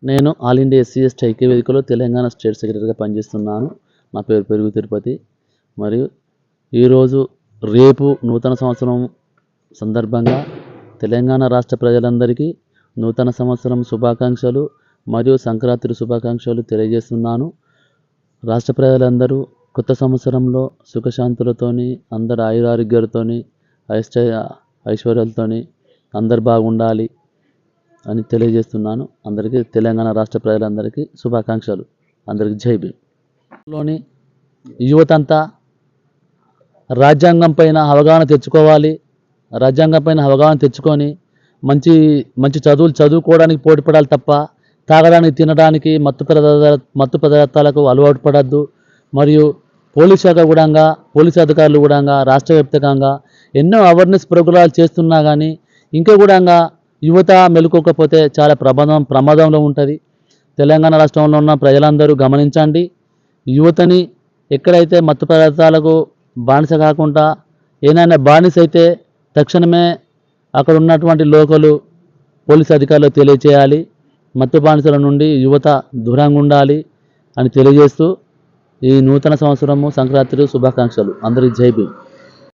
నేను all India SC ST ఐక్య వేదికలో తెలంగాణ స్టేట్ సెక్రటరీగా పనిచేస్తున్నాను. నా పేరు పెరుగు తిరుపతి. మరియు ఈరోజు రేపు నూతన సంవత్సరం సందర్భంగా తెలంగాణ రాష్ట్ర ప్రజలందరికీ నూతన సంవత్సరం శుభాకాంక్షలు మరియు సంక్రాంతి శుభాకాంక్షలు తెలియజేస్తున్నాను. రాష్ట్ర ప్రజలందరూ కొత్త సంవత్సరంలో సుఖశాంతులతోని, అందరు ఆయురారోగ్యాలతోని, ఐశ్వర్యాలతోని అందరు బాగుండాలి అని తెలియజేస్తున్నాను. అందరికీ తెలంగాణ రాష్ట్ర ప్రజలందరికీ శుభాకాంక్షలు. అందరికీ జై భీమ్. లోని యువతంతా రాజ్యాంగం పైన అవగాహన తెచ్చుకోవాలి. రాజ్యాంగం పైన అవగాహన తెచ్చుకొని మంచి మంచి చదువులు చదువుకోవడానికి పోటీపడాలి తప్ప తాగడానికి, తినడానికి, మత్తు పదార్థాలకు అలవాటు పడద్దు. మరియు పోలీస్ శాఖ కూడా, పోలీస్ అధికారులు కూడా రాష్ట్ర వ్యాప్తంగా ఎన్నో అవేర్నెస్ ప్రోగ్రాలు చేస్తున్నా కానీ ఇంకా కూడా యువత మెలుకోకపోతే చాలా ప్రమాదంలో ఉంటుంది. తెలంగాణ రాష్ట్రంలో ఉన్న ప్రజలందరూ గమనించండి. యువతని ఎక్కడైతే మత్తు పదార్థాలకు బానిస కాకుండా ఏదైనా బానిస అయితే తక్షణమే అక్కడ ఉన్నటువంటి లోకలు పోలీస్ అధికారులు తెలియచేయాలి. మత్తు బానిసల నుండి యువత దూరంగా ఉండాలి అని తెలియజేస్తూ ఈ నూతన సంవత్సరము సంక్రాంతి శుభాకాంక్షలు. అందరికీ జై భీమ్.